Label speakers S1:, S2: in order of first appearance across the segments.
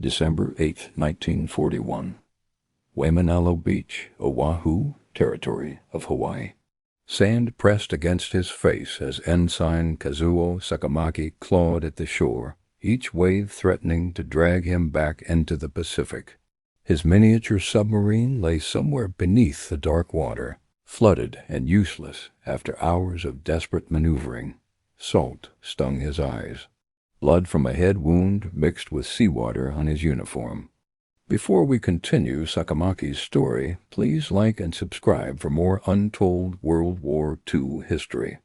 S1: December 8, 1941. Waimanalo Beach, Oahu, Territory of Hawaii. Sand pressed against his face as Ensign Kazuo Sakamaki clawed at the shore, each wave threatening to drag him back into the Pacific. His miniature submarine lay somewhere beneath the dark water, flooded and useless after hours of desperate maneuvering. Salt stung his eyes. Blood from a head wound mixed with seawater on his uniform. Before we continue Sakamaki's story, please like and subscribe for more untold World War II history.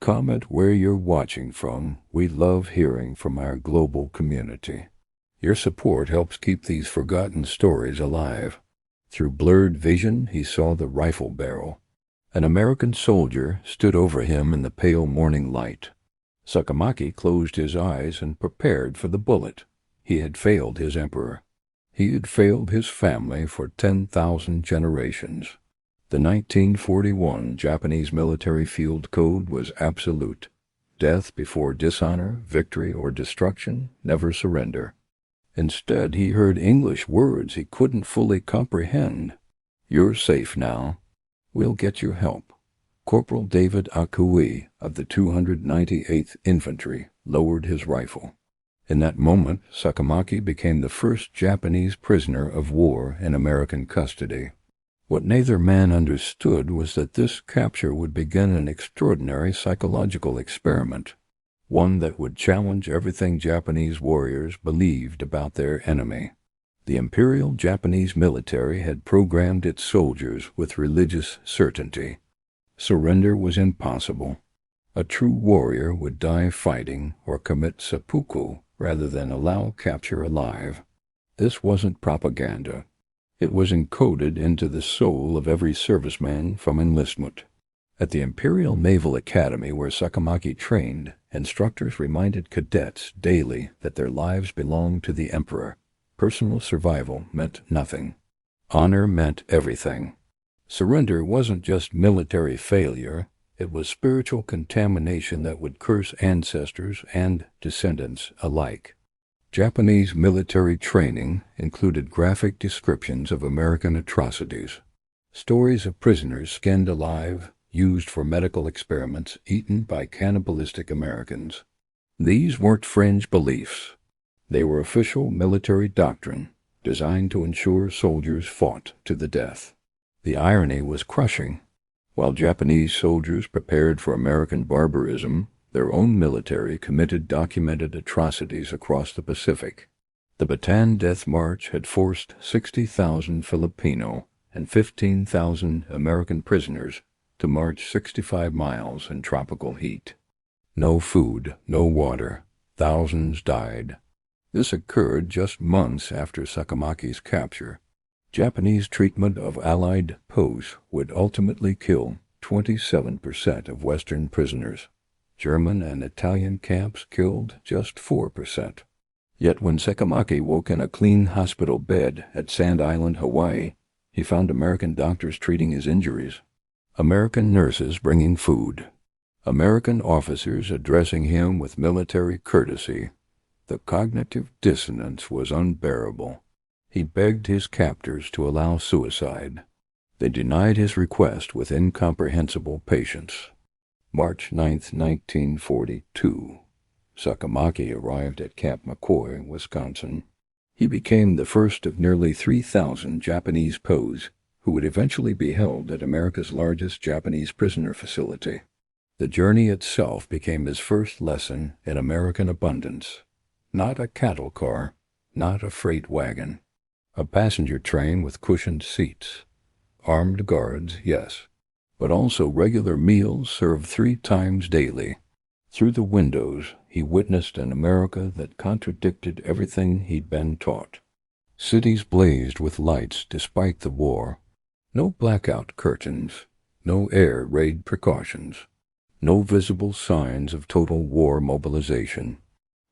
S1: Comment where you're watching from. We love hearing from our global community. Your support helps keep these forgotten stories alive. Through blurred vision, he saw the rifle barrel. An American soldier stood over him in the pale morning light. Sakamaki closed his eyes and prepared for the bullet. He had failed his emperor. He had failed his family for 10,000 generations. The 1941 Japanese military field code was absolute. Death before dishonor, victory, or destruction, never surrender. Instead, he heard English words he couldn't fully comprehend. "You're safe now. We'll get you help." Corporal David Akui of the 298th Infantry lowered his rifle. In that moment, Sakamaki became the first Japanese prisoner of war in American custody. What neither man understood was that this capture would begin an extraordinary psychological experiment, one that would challenge everything Japanese warriors believed about their enemy. The Imperial Japanese military had programmed its soldiers with religious certainty. Surrender was impossible. A true warrior would die fighting or commit seppuku rather than allow capture alive. This wasn't propaganda. It was encoded into the soul of every serviceman from enlistment. At the Imperial Naval Academy where Sakamaki trained, instructors reminded cadets daily that their lives belonged to the Emperor. Personal survival meant nothing. Honor meant everything. Surrender wasn't just military failure, it was spiritual contamination that would curse ancestors and descendants alike. Japanese military training included graphic descriptions of American atrocities. Stories of prisoners skinned alive, used for medical experiments, eaten by cannibalistic Americans. These weren't fringe beliefs. They were official military doctrine, designed to ensure soldiers fought to the death. The irony was crushing. While Japanese soldiers prepared for American barbarism, their own military committed documented atrocities across the Pacific. The Bataan Death March had forced 60,000 Filipino and 15,000 American prisoners to march 65 miles in tropical heat. No food, no water. Thousands died. This occurred just months after Sakamaki's capture. Japanese treatment of Allied POWs would ultimately kill 27% of Western prisoners. German and Italian camps killed just 4%. Yet when Sakamaki woke in a clean hospital bed at Sand Island, Hawaii, he found American doctors treating his injuries, American nurses bringing food, American officers addressing him with military courtesy. The cognitive dissonance was unbearable. He begged his captors to allow suicide. They denied his request with incomprehensible patience. March 9, 1942. Sakamaki arrived at Camp McCoy, Wisconsin. He became the first of nearly 3,000 Japanese POWs who would eventually be held at America's largest Japanese prisoner facility. The journey itself became his first lesson in American abundance. Not a cattle car, not a freight wagon. A passenger train with cushioned seats. Armed guards, yes, but also regular meals served 3 times daily. Through the windows, he witnessed an America that contradicted everything he'd been taught. Cities blazed with lights despite the war. No blackout curtains, no air raid precautions, no visible signs of total war mobilization.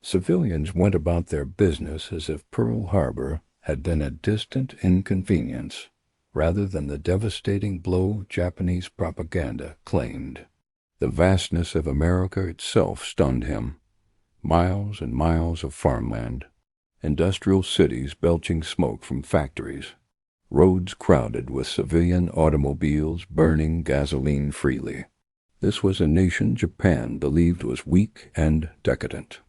S1: Civilians went about their business as if Pearl Harbor had been a distant inconvenience, rather than the devastating blow Japanese propaganda claimed. The vastness of America itself stunned him. Miles and miles of farmland, industrial cities belching smoke from factories, roads crowded with civilian automobiles burning gasoline freely. This was a nation Japan believed was weak and decadent.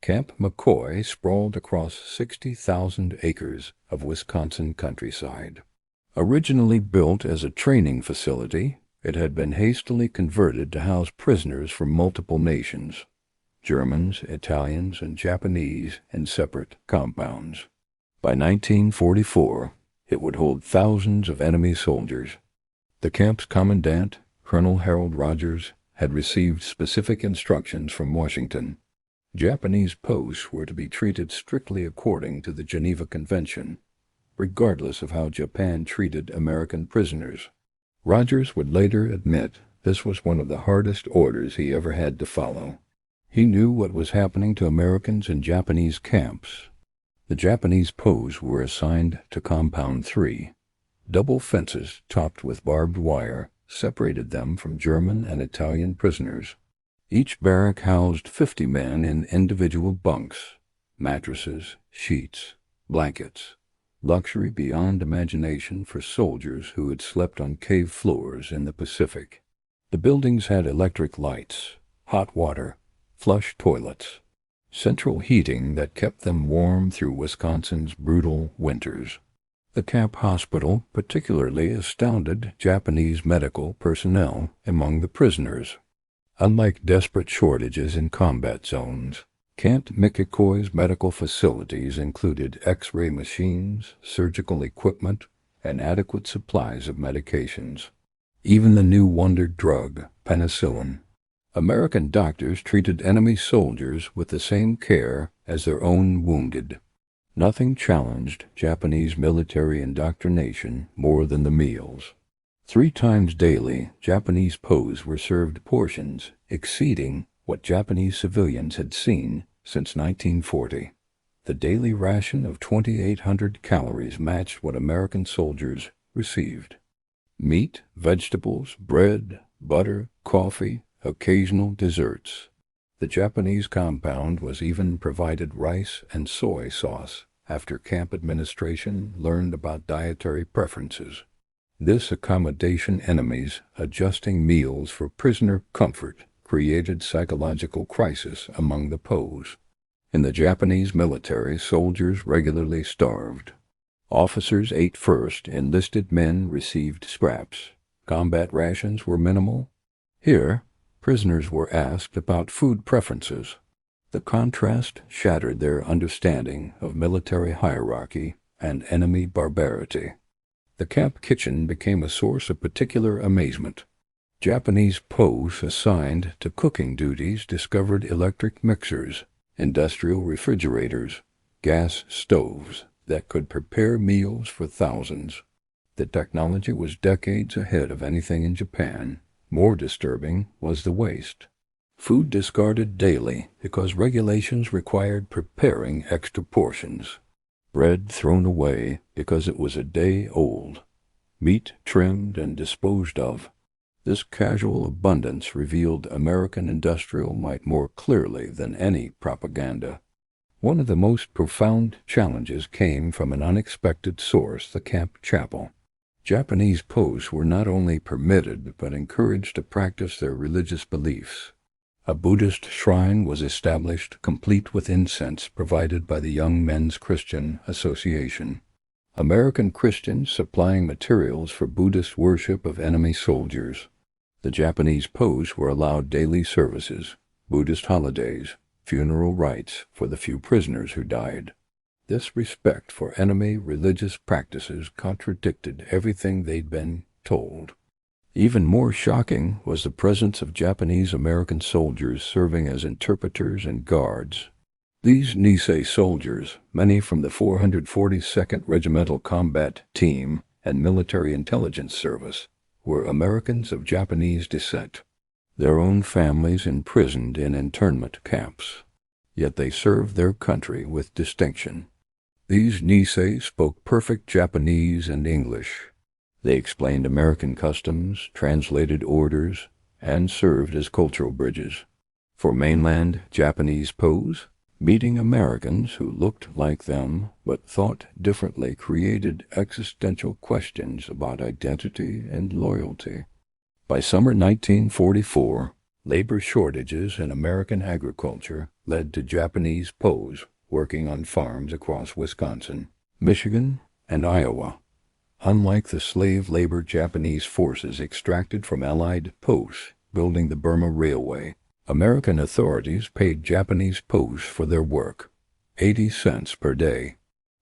S1: Camp McCoy sprawled across 60,000 acres of Wisconsin countryside. Originally built as a training facility, it had been hastily converted to house prisoners from multiple nations, Germans, Italians, and Japanese, in separate compounds. By 1944, it would hold thousands of enemy soldiers. The camp's commandant, Colonel Harold Rogers, had received specific instructions from Washington. Japanese posts were to be treated strictly according to the Geneva Convention, regardless of how Japan treated American prisoners. Rogers would later admit this was one of the hardest orders he ever had to follow. He knew what was happening to Americans in Japanese camps. The Japanese POWs were assigned to Compound 3. Double fences topped with barbed wire separated them from German and Italian prisoners. Each barrack housed 50 men in individual bunks, mattresses, sheets, blankets, luxury beyond imagination for soldiers who had slept on cave floors in the Pacific. The buildings had electric lights, hot water, flush toilets, central heating that kept them warm through Wisconsin's brutal winters. The camp hospital particularly astounded Japanese medical personnel among the prisoners. Unlike desperate shortages in combat zones, Camp McCoy's medical facilities included X-ray machines, surgical equipment, and adequate supplies of medications. Even the new wonder drug, penicillin. American doctors treated enemy soldiers with the same care as their own wounded. Nothing challenged Japanese military indoctrination more than the meals. 3 times daily, Japanese POWs were served portions exceeding what Japanese civilians had seen since 1940. The daily ration of 2,800 calories matched what American soldiers received. Meat, vegetables, bread, butter, coffee, occasional desserts. The Japanese compound was even provided rice and soy sauce after camp administration learned about dietary preferences. This accommodation enemies adjusting meals for prisoner comfort created psychological crisis among the POWs. In the Japanese military, soldiers regularly starved. Officers ate first, enlisted men received scraps. Combat rations were minimal. Here, prisoners were asked about food preferences. The contrast shattered their understanding of military hierarchy and enemy barbarity. The camp kitchen became a source of particular amazement. Japanese POWs assigned to cooking duties discovered electric mixers, industrial refrigerators, gas stoves that could prepare meals for thousands. The technology was decades ahead of anything in Japan. More disturbing was the waste. Food discarded daily because regulations required preparing extra portions. Bread thrown away because it was a day old. Meat trimmed and disposed of. This casual abundance revealed American industrial might more clearly than any propaganda. One of the most profound challenges came from an unexpected source, the camp chapel. Japanese POWs were not only permitted but encouraged to practice their religious beliefs. A Buddhist shrine was established, complete with incense provided by the Young Men's Christian Association. American Christians supplying materials for Buddhist worship of enemy soldiers. The Japanese POWs were allowed daily services, Buddhist holidays, funeral rites for the few prisoners who died. This respect for enemy religious practices contradicted everything they'd been told. Even more shocking was the presence of Japanese-American soldiers serving as interpreters and guards. These Nisei soldiers, many from the 442nd Regimental Combat Team and Military Intelligence Service, were Americans of Japanese descent, their own families imprisoned in internment camps. Yet they served their country with distinction. These Nisei spoke perfect Japanese and English. They explained American customs, translated orders, and served as cultural bridges. For mainland Japanese POWs, Meeting Americans who looked like them but thought differently created existential questions about identity and loyalty. By summer 1944, labor shortages in American agriculture led to Japanese POWs working on farms across Wisconsin, Michigan, and Iowa. Unlike the slave labor Japanese forces extracted from Allied posts building the Burma Railway, American authorities paid Japanese POWs for their work, 80 cents per day,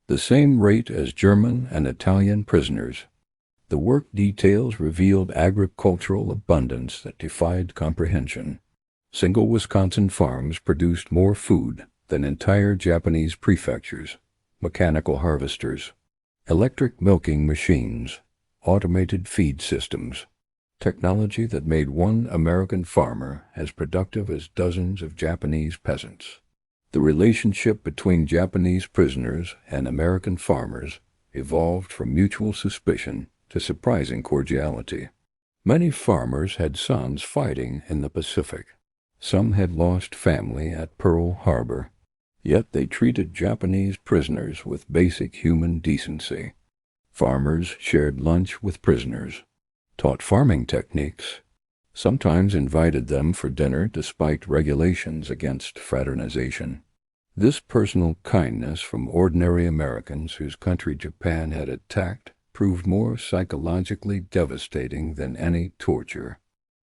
S1: the same rate as German and Italian prisoners. The work details revealed agricultural abundance that defied comprehension. Single Wisconsin farms produced more food than entire Japanese prefectures, mechanical harvesters, electric milking machines, automated feed systems, technology that made one American farmer as productive as dozens of Japanese peasants. The relationship between Japanese prisoners and American farmers evolved from mutual suspicion to surprising cordiality. Many farmers had sons fighting in the Pacific. Some had lost family at Pearl Harbor. Yet they treated Japanese prisoners with basic human decency. Farmers shared lunch with prisoners, taught farming techniques, sometimes invited them for dinner despite regulations against fraternization. This personal kindness from ordinary Americans whose country Japan had attacked proved more psychologically devastating than any torture.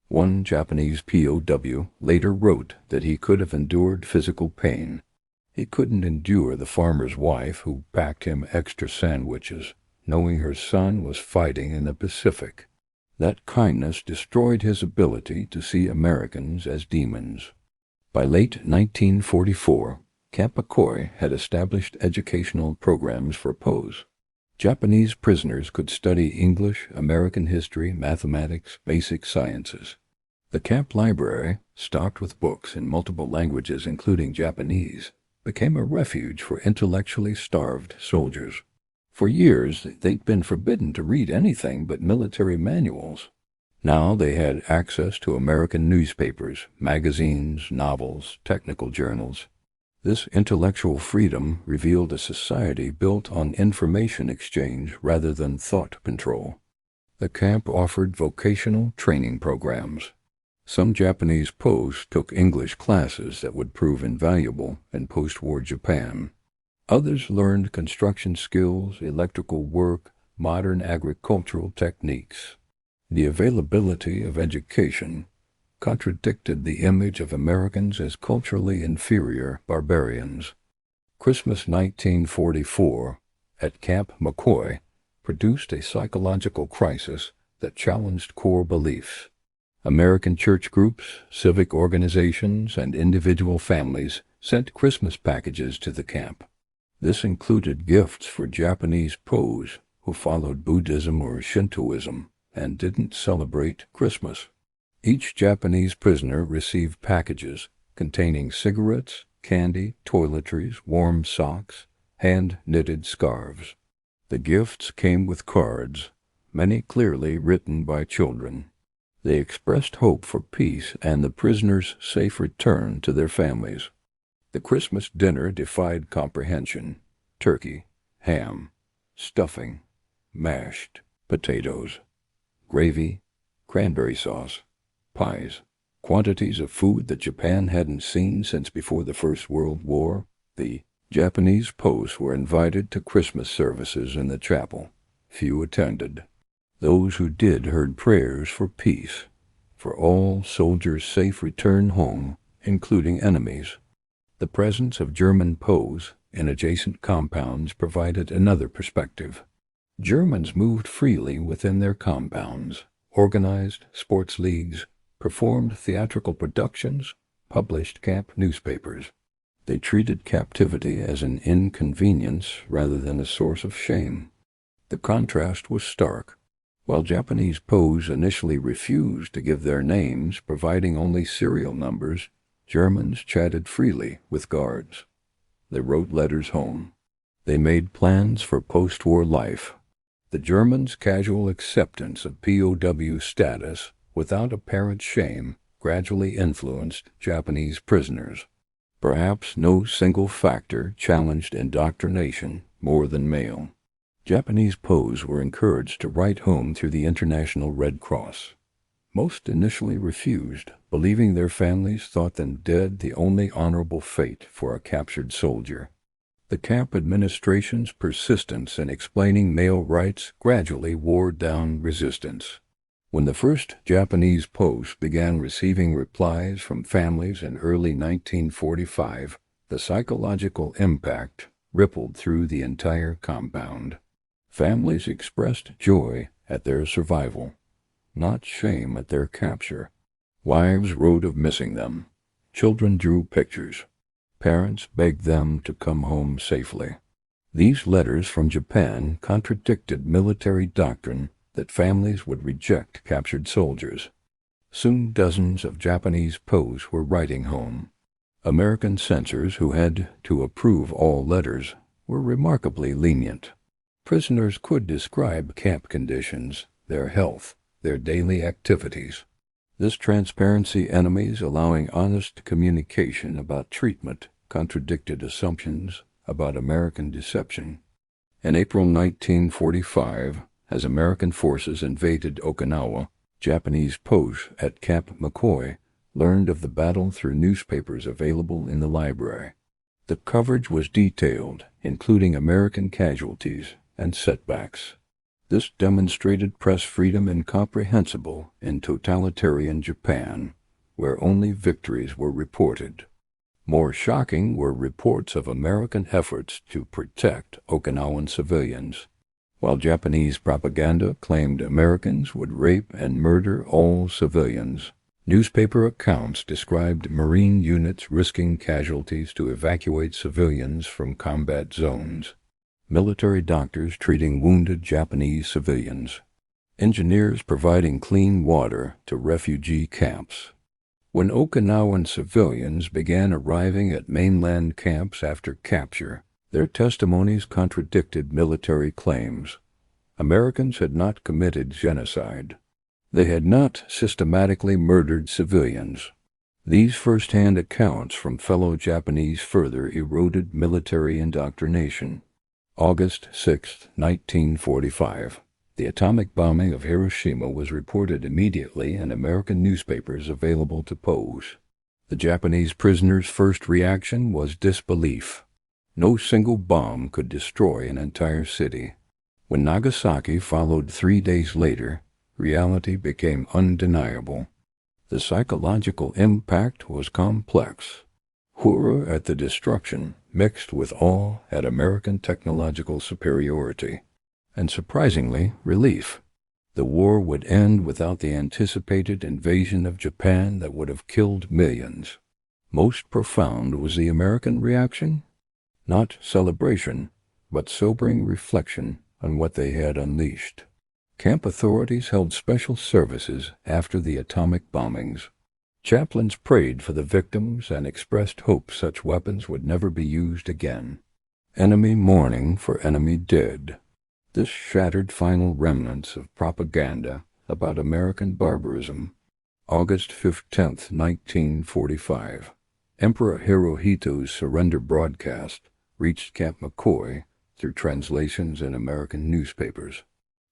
S1: One Japanese POW later wrote that he could have endured physical pain. He couldn't endure the farmer's wife who packed him extra sandwiches, knowing her son was fighting in the Pacific. That kindness destroyed his ability to see Americans as demons. By late 1944, Camp McCoy had established educational programs for POWs. Japanese prisoners could study English, American history, mathematics, basic sciences. The camp library, stocked with books in multiple languages including Japanese, became a refuge for intellectually starved soldiers. For years, they'd been forbidden to read anything but military manuals. Now they had access to American newspapers, magazines, novels, technical journals. This intellectual freedom revealed a society built on information exchange rather than thought control. The camp offered vocational training programs. Some Japanese POWs took English classes that would prove invaluable in post-war Japan. Others learned construction skills, electrical work, modern agricultural techniques. The availability of education contradicted the image of Americans as culturally inferior barbarians. Christmas 1944 at Camp McCoy produced a psychological crisis that challenged core beliefs. American church groups, civic organizations, and individual families sent Christmas packages to the camp. This included gifts for Japanese POWs who followed Buddhism or Shintoism and didn't celebrate Christmas. Each Japanese prisoner received packages containing cigarettes, candy, toiletries, warm socks, hand-knitted scarves. The gifts came with cards, many clearly written by children. They expressed hope for peace and the prisoners' safe return to their families. The Christmas dinner defied comprehension. Turkey, ham, stuffing, mashed potatoes, gravy, cranberry sauce, pies, quantities of food that Japan hadn't seen since before the First World War. The Japanese POWs were invited to Christmas services in the chapel. Few attended. Those who did heard prayers for peace, for all soldiers' safe return home, including enemies. The presence of German POWs in adjacent compounds provided another perspective. Germans moved freely within their compounds, organized sports leagues, performed theatrical productions, published camp newspapers. They treated captivity as an inconvenience rather than a source of shame. The contrast was stark. While Japanese POWs initially refused to give their names, providing only serial numbers, Germans chatted freely with guards. They wrote letters home. They made plans for post-war life. The Germans' casual acceptance of POW status without apparent shame gradually influenced Japanese prisoners. Perhaps no single factor challenged indoctrination more than mail. Japanese POWs were encouraged to write home through the International Red Cross. Most initially refused, believing their families thought them dead, the only honorable fate for a captured soldier. The camp administration's persistence in explaining mail rights gradually wore down resistance. When the first Japanese post began receiving replies from families in early 1945, the psychological impact rippled through the entire compound. Families expressed joy at their survival, not shame at their capture. Wives wrote of missing them. Children drew pictures. Parents begged them to come home safely. These letters from Japan contradicted military doctrine that families would reject captured soldiers. Soon dozens of Japanese POWs were writing home. American censors, who had to approve all letters, were remarkably lenient. Prisoners could describe camp conditions, their health, their daily activities. This transparency, enemies allowing honest communication about treatment, contradicted assumptions about American deception. In April 1945, as American forces invaded Okinawa, Japanese POWs at Camp McCoy learned of the battle through newspapers available in the library. The coverage was detailed, including American casualties and setbacks. This demonstrated press freedom incomprehensible in totalitarian Japan, where only victories were reported. More shocking were reports of American efforts to protect Okinawan civilians. While Japanese propaganda claimed Americans would rape and murder all civilians, newspaper accounts described Marine units risking casualties to evacuate civilians from combat zones. Military doctors treating wounded Japanese civilians. Engineers providing clean water to refugee camps. When Okinawan civilians began arriving at mainland camps after capture, their testimonies contradicted military claims. Americans had not committed genocide. They had not systematically murdered civilians. These first-hand accounts from fellow Japanese further eroded military indoctrination. August 6, 1945. The atomic bombing of Hiroshima was reported immediately in American newspapers available to POWs. The Japanese prisoners' first reaction was disbelief. No single bomb could destroy an entire city. When Nagasaki followed 3 days later, reality became undeniable. The psychological impact was complex. Horror at the destruction mixed with awe at American technological superiority, and surprisingly, relief. The war would end without the anticipated invasion of Japan that would have killed millions. Most profound was the American reaction. Not celebration, but sobering reflection on what they had unleashed. Camp authorities held special services after the atomic bombings. Chaplains prayed for the victims and expressed hope such weapons would never be used again. Enemy mourning for enemy dead. This shattered final remnants of propaganda about American barbarism. August 15, 1945. Emperor Hirohito's surrender broadcast reached Camp McCoy through translations in American newspapers.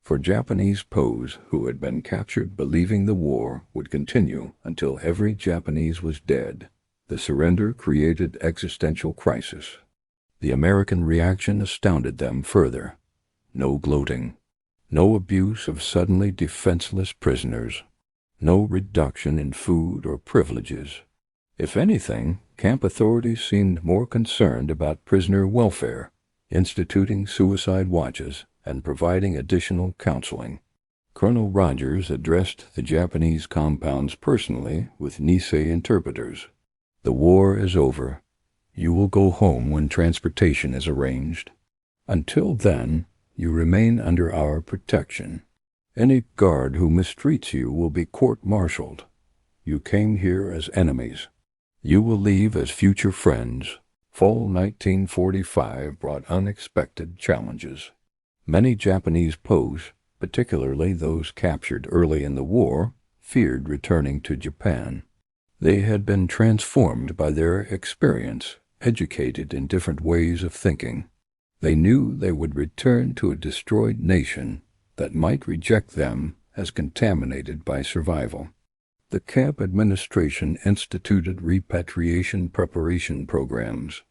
S1: For Japanese POWs who had been captured believing the war would continue until every Japanese was dead, the surrender created existential crisis. The American reaction astounded them further. No gloating. No abuse of suddenly defenseless prisoners. No reduction in food or privileges. If anything, camp authorities seemed more concerned about prisoner welfare, instituting suicide watches and providing additional counseling. Colonel Rogers addressed the Japanese compounds personally with Nisei interpreters. The war is over. You will go home when transportation is arranged. Until then, you remain under our protection. Any guard who mistreats you will be court-martialed. You came here as enemies. You will leave as future friends. Fall 1945 brought unexpected challenges. Many Japanese POWs, particularly those captured early in the war, feared returning to Japan. They had been transformed by their experience, educated in different ways of thinking. They knew they would return to a destroyed nation that might reject them as contaminated by survival. The camp administration instituted repatriation preparation programs.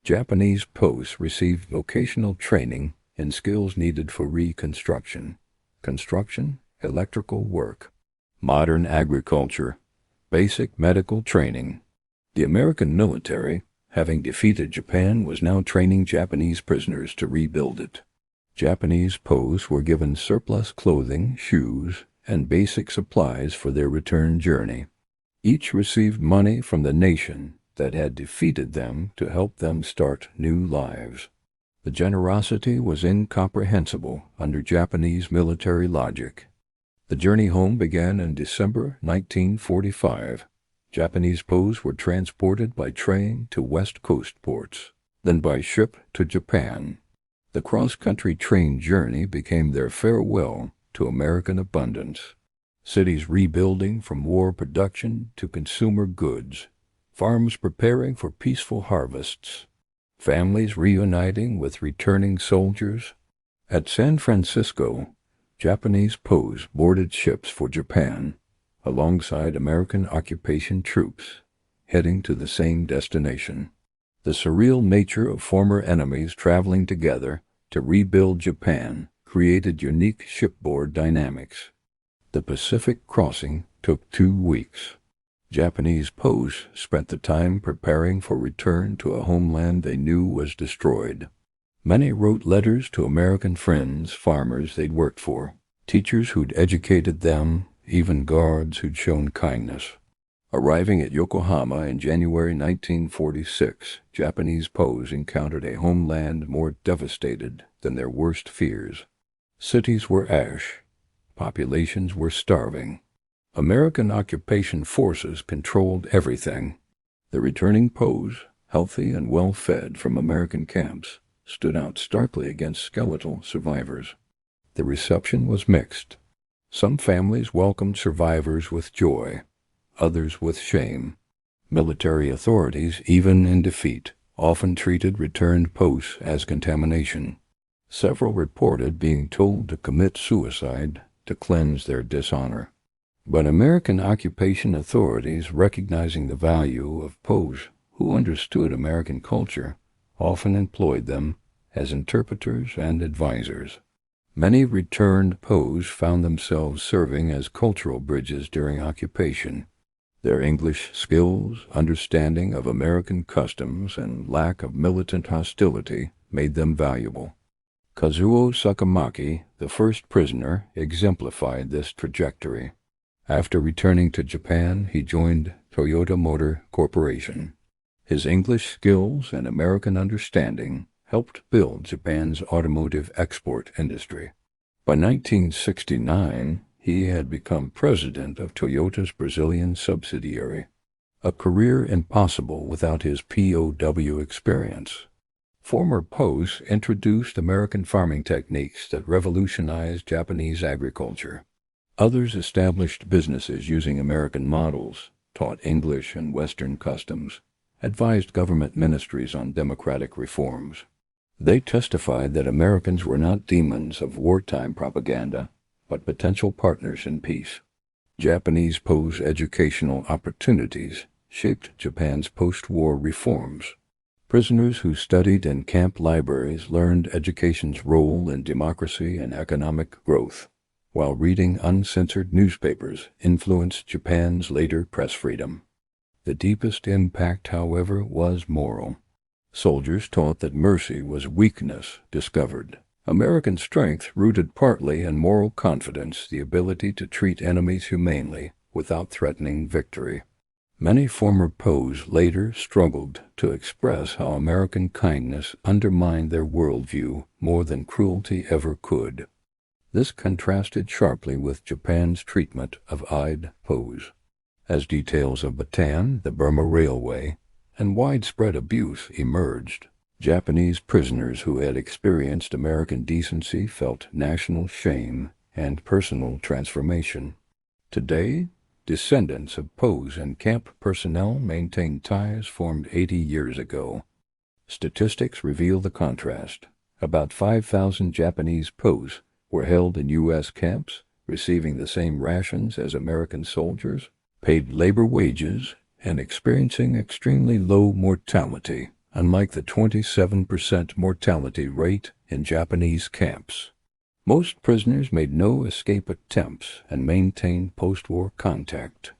S1: Japanese POWs received vocational training in skills needed for reconstruction, construction, electrical work, modern agriculture, basic medical training. The American military, having defeated Japan, was now training Japanese prisoners to rebuild it. Japanese POWs were given surplus clothing, shoes, and basic supplies for their return journey. Each received money from the nation that had defeated them to help them start new lives. The generosity was incomprehensible under Japanese military logic. The journey home began in December 1945. Japanese POWs were transported by train to West Coast ports, then by ship to Japan. The cross-country train journey became their farewell to American abundance. Cities rebuilding from war production to consumer goods, farms preparing for peaceful harvests, families reuniting with returning soldiers. At San Francisco, Japanese POWs boarded ships for Japan, alongside American occupation troops, heading to the same destination. The surreal nature of former enemies traveling together to rebuild Japan created unique shipboard dynamics. The Pacific crossing took 2 weeks. Japanese POWs spent the time preparing for return to a homeland they knew was destroyed. Many wrote letters to American friends, farmers they'd worked for, teachers who'd educated them, even guards who'd shown kindness. Arriving at Yokohama in January 1946, Japanese POWs encountered a homeland more devastated than their worst fears. Cities were ash. Populations were starving. American occupation forces controlled everything. The returning POWs, healthy and well-fed from American camps, stood out starkly against skeletal survivors. The reception was mixed. Some families welcomed survivors with joy, others with shame. Military authorities, even in defeat, often treated returned POWs as contamination. Several reported being told to commit suicide to cleanse their dishonor. But American occupation authorities, recognizing the value of POWs who understood American culture, often employed them as interpreters and advisors. Many returned POWs found themselves serving as cultural bridges during occupation. Their English skills, understanding of American customs, and lack of militant hostility made them valuable. Kazuo Sakamaki, the first prisoner, exemplified this trajectory. After returning to Japan, he joined Toyota Motor Corporation. His English skills and American understanding helped build Japan's automotive export industry. By 1969, he had become president of Toyota's Brazilian subsidiary, a career impossible without his POW experience. Former POWs introduced American farming techniques that revolutionized Japanese agriculture. Others established businesses using American models, taught English and Western customs, advised government ministries on democratic reforms. They testified that Americans were not demons of wartime propaganda, but potential partners in peace. Japanese POWs' educational opportunities shaped Japan's post-war reforms. Prisoners who studied in camp libraries learned education's role in democracy and economic growth, while reading uncensored newspapers influenced Japan's later press freedom. The deepest impact, however, was moral. Soldiers taught that mercy was weakness discovered. American strength rooted partly in moral confidence, the ability to treat enemies humanely without threatening victory. Many former POWs later struggled to express how American kindness undermined their worldview more than cruelty ever could. This contrasted sharply with Japan's treatment of Eyed POWs. As details of Bataan, the Burma Railway, and widespread abuse emerged, Japanese prisoners who had experienced American decency felt national shame and personal transformation. Today, Descendants of POWs and camp personnel maintain ties formed 80 years ago. Statistics reveal the contrast. About 5,000 Japanese POWs were held in U.S. camps, receiving the same rations as American soldiers, paid labor wages, and experiencing extremely low mortality, unlike the 27% mortality rate in Japanese camps. Most prisoners made no escape attempts and maintained post-war contact.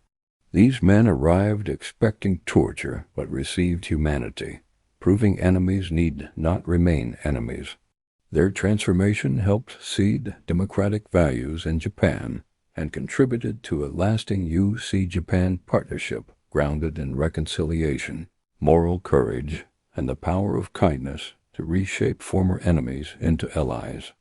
S1: These men arrived expecting torture but received humanity, proving enemies need not remain enemies. Their transformation helped seed democratic values in Japan and contributed to a lasting UC-Japan partnership grounded in reconciliation, moral courage, and the power of kindness to reshape former enemies into allies.